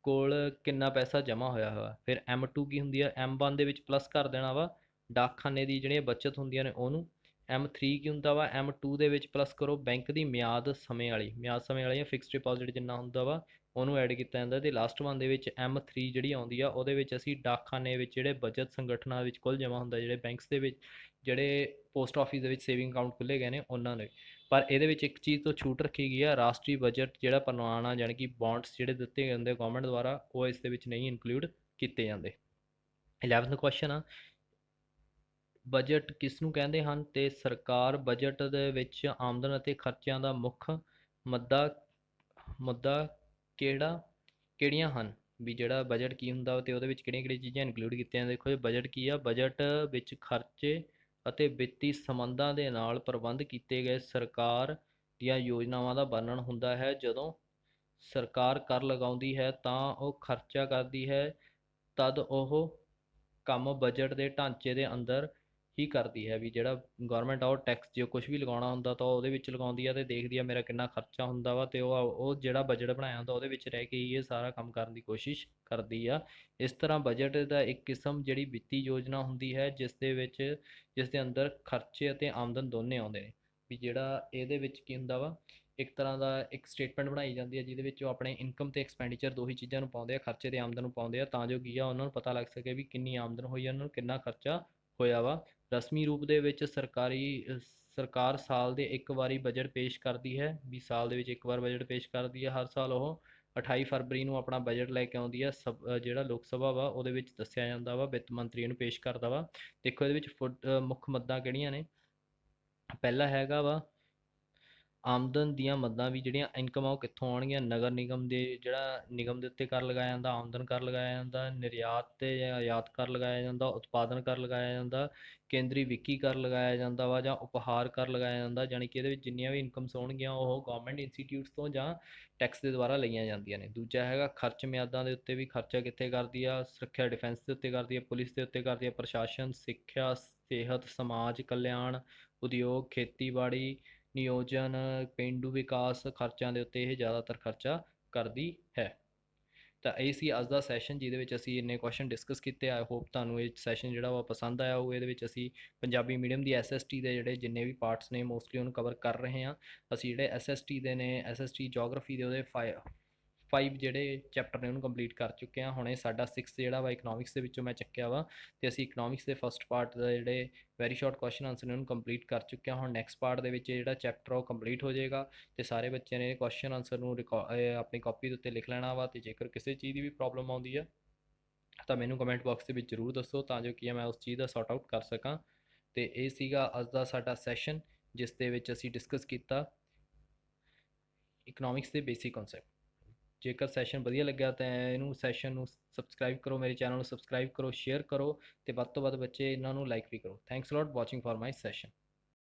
ਕੋਲ ਕਿੰਨਾ ਪੈਸਾ ਜਮ੍ਹਾਂ ਹੋਇਆ ਹੋਇਆ। ਫਿਰ M2 ਕੀ ਹੁੰਦੀ ਆ, M1 ਦੇ ਵਿੱਚ ਪਲੱਸ ਕਰ ਦੇਣਾ ਵਾ ਡਾਕਖਾਨੇ ਦੀ ਜਿਹੜੀਆਂ ਬੱਚਤ ਹੁੰਦੀਆਂ ਨੇ ਉਹਨੂੰ। M3 ਕੀ ਹੁੰਦਾ ਵਾ, M2 ਦੇ ਵਿੱਚ ਪਲੱਸ ਕਰੋ ਬੈਂਕ ਦੀ ਮਿਆਦ ਸਮੇਂ ਵਾਲੀ ਜਾਂ ਫਿਕਸਡ ਡਿਪੋਜ਼ਿਟ ਜਿੰਨਾ ਹੁੰਦਾ ਵਾ ਉਹਨੂੰ ਐਡ ਕੀਤਾ ਜਾਂਦਾ। ਅਤੇ ਲਾਸਟ ਵਨ ਦੇ ਵਿੱਚ M3 ਜਿਹੜੀ ਆਉਂਦੀ ਆ, ਉਹਦੇ ਵਿੱਚ ਅਸੀਂ ਡਾਕਖਾਨੇ ਵਿੱਚ ਜਿਹੜੇ ਬਚਤ ਸੰਗਠਨਾਂ ਵਿੱਚ ਕੁੱਲ ਜਮ੍ਹਾਂ ਹੁੰਦਾ, ਜਿਹੜੇ ਬੈਂਕਸ ਦੇ ਵਿੱਚ, ਜਿਹੜੇ ਪੋਸਟ ਆਫਿਸ ਦੇ ਵਿੱਚ ਸੇਵਿੰਗ ਅਕਾਊਂਟ ਖੁੱਲ੍ਹੇ ਗਏ ਨੇ ਉਹਨਾਂ ਨੇ। ਪਰ ਇਹਦੇ ਵਿੱਚ ਇੱਕ ਚੀਜ਼ ਤੋਂ ਛੂਟ ਰੱਖੀ ਗਈ ਆ, ਰਾਸ਼ਟਰੀ ਬਜਟ ਜਿਹੜਾ ਪ੍ਰਵਾਨਾ ਜਾਣੀ ਕਿ ਬੌਂਡਸ ਜਿਹੜੇ ਦਿੱਤੇ ਜਾਂਦੇ ਗਵਰਨਮੈਂਟ ਦੁਆਰਾ, ਉਹ ਇਸ ਦੇ ਵਿੱਚ ਨਹੀਂ ਇਨਕਲੂਡ ਕੀਤੇ ਜਾਂਦੇ। 11ਵਾਂ ਕੁਐਸਚਨ ਆ, ਬਜਟ ਕਿਸ ਨੂੰ ਕਹਿੰਦੇ ਹਨ? ਤੇ ਸਰਕਾਰ ਬਜਟ ਦੇ ਵਿੱਚ ਆਮਦਨ ਅਤੇ ਖਰਚਿਆਂ ਦਾ ਮੁੱਖ ਮੁੱਦਾ ਕਿਹੜੀਆਂ ਹਨ? ਵੀ ਜਿਹੜਾ ਬਜਟ ਕੀ ਹੁੰਦਾ ਤੇ ਉਹਦੇ ਵਿੱਚ ਕਿਹੜੀਆਂ ਚੀਜ਼ਾਂ ਇਨਕਲੂਡ ਕੀਤੀਆਂ? ਦੇਖੋ ਇਹ ਬਜਟ ਕੀ ਆ, ਬਜਟ ਵਿੱਚ ਖਰਚੇ ਅਤੇ ਵਿੱਤੀ ਸੰਬੰਧਾਂ ਦੇ ਨਾਲ ਪ੍ਰਬੰਧ ਕੀਤੇ ਗਏ ਸਰਕਾਰ ਦੀਆਂ ਯੋਜਨਾਵਾਂ ਦਾ ਵਰਣਨ ਹੁੰਦਾ ਹੈ। ਜਦੋਂ ਸਰਕਾਰ ਕਰ ਲਗਾਉਂਦੀ ਹੈ ਤਾਂ ਉਹ ਖਰਚਾ ਕਰਦੀ ਹੈ, ਤਦ ਉਹ ਕੰਮ ਬਜਟ ਦੇ ਢਾਂਚੇ ਦੇ ਅੰਦਰ ਹੀ ਕਰਦੀ ਹੈ। ਵੀ ਜਿਹੜਾ ਗੌਰਮੈਂਟ ਆ ਉਹ ਟੈਕਸ ਜੇ ਕੁਝ ਵੀ ਲਗਾਉਣਾ ਹੁੰਦਾ ਤਾਂ ਉਹਦੇ ਵਿੱਚ ਲਗਾਉਂਦੀ ਆ ਅਤੇ ਦੇਖਦੀ ਆ ਮੇਰਾ ਕਿੰਨਾ ਖਰਚਾ ਹੁੰਦਾ ਵਾ, ਅਤੇ ਉਹ ਜਿਹੜਾ ਬਜਟ ਬਣਾਇਆ ਹੁੰਦਾ ਉਹਦੇ ਵਿੱਚ ਰਹਿ ਕੇ ਹੀ ਇਹ ਸਾਰਾ ਕੰਮ ਕਰਨ ਦੀ ਕੋਸ਼ਿਸ਼ ਕਰਦੀ ਆ। ਇਸ ਤਰ੍ਹਾਂ ਬਜਟ ਦਾ ਇੱਕ ਕਿਸਮ ਜਿਹੜੀ ਵਿੱਤੀ ਯੋਜਨਾ ਹੁੰਦੀ ਹੈ ਜਿਸ ਦੇ ਅੰਦਰ ਖਰਚੇ ਅਤੇ ਆਮਦਨ ਦੋਨੇ ਆਉਂਦੇ ਨੇ। ਵੀ ਜਿਹੜਾ ਇਹਦੇ ਵਿੱਚ ਕੀ ਹੁੰਦਾ ਵਾ, ਇੱਕ ਤਰ੍ਹਾਂ ਦਾ ਇੱਕ ਸਟੇਟਮੈਂਟ ਬਣਾਈ ਜਾਂਦੀ ਹੈ ਜਿਹਦੇ ਵਿੱਚ ਉਹ ਆਪਣੇ ਇਨਕਮ ਤੇ ਐਕਸਪੈਂਡੀਚਰ ਦੋ ਹੀ ਚੀਜ਼ਾਂ ਨੂੰ ਪਾਉਂਦੇ ਆ, ਖਰਚੇ ਤੇ ਆਮਦਨ ਨੂੰ ਪਾਉਂਦੇ ਆ, ਤਾਂ ਜੋ ਕੀ ਆ ਉਹਨਾਂ ਨੂੰ ਪਤਾ ਲੱਗ ਸਕੇ ਵੀ ਕਿੰਨੀ ਆਮਦਨ ਹੋਈ ਆ, ਉਹਨਾਂ ਨੂੰ ਕਿੰਨਾ ਖਰਚਾ ਹੋਇਆ ਵਾ। ਰਸਮੀ ਰੂਪ ਦੇ ਵਿੱਚ ਸਰਕਾਰ ਸਾਲ ਦੇ ਇੱਕ ਵਾਰੀ ਬਜਟ ਪੇਸ਼ ਕਰਦੀ ਹੈ। ਵੀ ਸਾਲ ਦੇ ਵਿੱਚ ਇੱਕ ਵਾਰ ਬਜਟ ਪੇਸ਼ ਕਰਦੀ ਹੈ। ਹਰ ਸਾਲ ਉਹ 28 ਫਰਵਰੀ ਨੂੰ ਆਪਣਾ ਬਜਟ ਲੈ ਕੇ ਆਉਂਦੀ ਆ। ਜਿਹੜਾ ਲੋਕ ਸਭਾ ਵਾ ਉਹਦੇ ਵਿੱਚ ਦੱਸਿਆ ਜਾਂਦਾ ਵਾ, ਵਿੱਤ ਮੰਤਰੀ ਇਹਨੂੰ ਪੇਸ਼ ਕਰਦਾ ਵਾ। ਦੇਖੋ ਇਹਦੇ ਵਿੱਚ ਮੁੱਖ ਮੱਦਾਂ ਕਿਹੜੀਆਂ ਨੇ। ਪਹਿਲਾ ਹੈਗਾ ਵਾ ਆਮਦਨ ਦੀਆਂ ਮੱਦਾਂ, ਵੀ ਜਿਹੜੀਆਂ ਇਨਕਮ ਆ ਉਹ ਕਿੱਥੋਂ ਆਉਣਗੀਆਂ। ਨਗਰ ਨਿਗਮ ਜਿਹੜਾ ਨਿਗਮ ਦੇ ਉੱਤੇ ਕਰ ਲਗਾਇਆ ਜਾਂਦਾ, ਆਮਦਨ ਕਰ ਲਗਾਇਆ ਜਾਂਦਾ, ਨਿਰਯਾਤ ਤੇ ਜਾਂ ਆਯਾਤ ਕਰ ਲਗਾਇਆ ਜਾਂਦਾ, ਉਤਪਾਦਨ ਕਰ ਲਗਾਇਆ ਜਾਂਦਾ, ਕੇਂਦਰੀ ਵਿੱਤੀ ਕਰ ਲਗਾਇਆ ਜਾਂਦਾ ਵਾ ਜਾਂ ਉਪਹਾਰ ਕਰ ਲਗਾਇਆ ਜਾਂਦਾ। ਜਾਣੀ ਕਿ ਇਹਦੇ ਵਿੱਚ ਜਿੰਨੀਆਂ ਵੀ ਇਨਕਮਸ ਹੋਣਗੀਆਂ ਉਹ ਗਵਰਨਮੈਂਟ ਇੰਸਟੀਟਿਊਟਸ ਤੋਂ ਜਾਂ ਟੈਕਸ ਦੇ ਦੁਆਰਾ ਲਈਆਂ ਜਾਂਦੀਆਂ ਨੇ। ਦੂਜਾ ਹੈਗਾ ਖਰਚ ਮਿਆਦਾਂ ਦੇ ਉੱਤੇ, ਵੀ ਖਰਚਾ ਕਿੱਥੇ ਕਰਦੀ ਆ। ਸੁਰੱਖਿਆ ਡਿਫੈਂਸ ਦੇ ਉੱਤੇ ਕਰਦੀ ਆ, ਪੁਲਿਸ ਦੇ ਉੱਤੇ ਕਰਦੀ ਆ, ਪ੍ਰਸ਼ਾਸਨ, ਸਿੱਖਿਆ, ਸਿਹਤ, ਸਮਾਜ ਕਲਿਆਣ, ਉਦਯੋਗ, ਖੇਤੀਬਾੜੀ, ਨਿਯੋਜਨ, ਪੇਂਡੂ ਵਿਕਾਸ ਖਰਚਿਆਂ ਦੇ ਉੱਤੇ ਇਹ ਜ਼ਿਆਦਾਤਰ ਖਰਚਾ ਕਰਦੀ ਹੈ। ਤਾਂ ਇਹ ਸੀ ਅੱਜ ਦਾ ਸੈਸ਼ਨ ਜਿਹਦੇ ਵਿੱਚ ਅਸੀਂ ਇੰਨੇ ਕੁਐਸਚਨ ਡਿਸਕਸ ਕੀਤੇ। ਆਈ ਹੋਪ ਤੁਹਾਨੂੰ ਇਹ ਸੈਸ਼ਨ ਜਿਹੜਾ ਵਾ ਪਸੰਦ ਆਇਆ ਹੋਊ। ਇਹਦੇ ਵਿੱਚ ਅਸੀਂ ਪੰਜਾਬੀ ਮੀਡੀਅਮ ਦੀ SST ਦੇ ਜਿਹੜੇ ਜਿੰਨੇ ਵੀ ਪਾਰਟਸ ਨੇ ਮੋਸਟਲੀ ਉਹਨੂੰ ਕਵਰ ਕਰ ਰਹੇ ਹਾਂ। ਅਸੀਂ ਜਿਹੜੇ SST ਦੇ ਨੇ, SST ਜੋਗਰਾਫੀ ਦੇ ਉਹਦੇ 5 ਜਿਹੜੇ ਚੈਪਟਰ ਨੇ ਉਹਨੂੰ ਕੰਪਲੀਟ ਕਰ ਚੁੱਕੇ ਹਾਂ। ਹੁਣ ਇਹ ਸਾਡਾ 6 ਜਿਹੜਾ ਵਾ ਇਕਨੋਮਿਕਸ ਦੇ ਵਿੱਚੋਂ ਮੈਂ ਚੱਕਿਆ ਵਾ, ਅਤੇ ਅਸੀਂ ਇਕਨੋਮਿਕਸ ਦੇ ਫਸਟ ਪਾਰਟ ਦਾ ਜਿਹੜੇ ਵੈਰੀ ਸ਼ਾਰਟ ਕੁਐਸਚਨ ਆਨਸਰ ਨੇ ਉਹਨੂੰ ਕੰਪਲੀਟ ਕਰ ਚੁੱਕੇ ਹਾਂ। ਹੁਣ ਨੈਕਸਟ ਪਾਰਟ ਦੇ ਵਿੱਚ ਜਿਹੜਾ ਚੈਪਟਰ ਉਹ ਕੰਪਲੀਟ ਹੋ ਜਾਏਗਾ, ਅਤੇ ਸਾਰੇ ਬੱਚਿਆਂ ਨੇ ਕੁਐਸਚਨ ਆਨਸਰ ਨੂੰ ਆਪਣੀ ਕਾਪੀ ਦੇ ਉੱਤੇ ਲਿਖ ਲੈਣਾ ਵਾ। ਅਤੇ ਜੇਕਰ ਕਿਸੇ ਚੀਜ਼ ਦੀ ਵੀ ਪ੍ਰੋਬਲਮ ਆਉਂਦੀ ਆ ਤਾਂ ਮੈਨੂੰ ਕਮੈਂਟ ਬਾਕਸ ਦੇ ਵਿੱਚ ਜ਼ਰੂਰ ਦੱਸੋ, ਤਾਂ ਜੋ ਕਿ ਮੈਂ ਉਸ ਚੀਜ਼ ਦਾ ਸੌਰਟ ਆਊਟ ਕਰ ਸਕਾਂ। ਅਤੇ ਇਹ ਸੀਗਾ ਅੱਜ ਦਾ ਸਾਡਾ ਸੈਸ਼ਨ, ਜਿਸ ਦੇ ਵਿੱਚ ਅਸੀਂ ਡਿਸਕਸ ਕੀਤਾ ਇਕਨੋਮਿਕਸ ਦੇ ਬੇਸਿਕ ਕਨਸੈਪਟ। ਜੇਕਰ ਸੈਸ਼ਨ ਵਧੀਆ ਲੱਗਿਆ ਤਾਂ ਇਹਨੂੰ ਸੈਸ਼ਨ ਨੂੰ ਸਬਸਕ੍ਰਾਈਬ ਕਰੋ, ਮੇਰੇ ਚੈਨਲ ਨੂੰ ਸਬਸਕ੍ਰਾਈਬ ਕਰੋ, ਸ਼ੇਅਰ ਕਰੋ, ਅਤੇ ਵੱਧ ਤੋਂ ਵੱਧ ਬੱਚੇ ਇਹਨਾਂ ਨੂੰ ਲਾਈਕ ਵੀ ਕਰੋ। Thanks a lot watching for my session.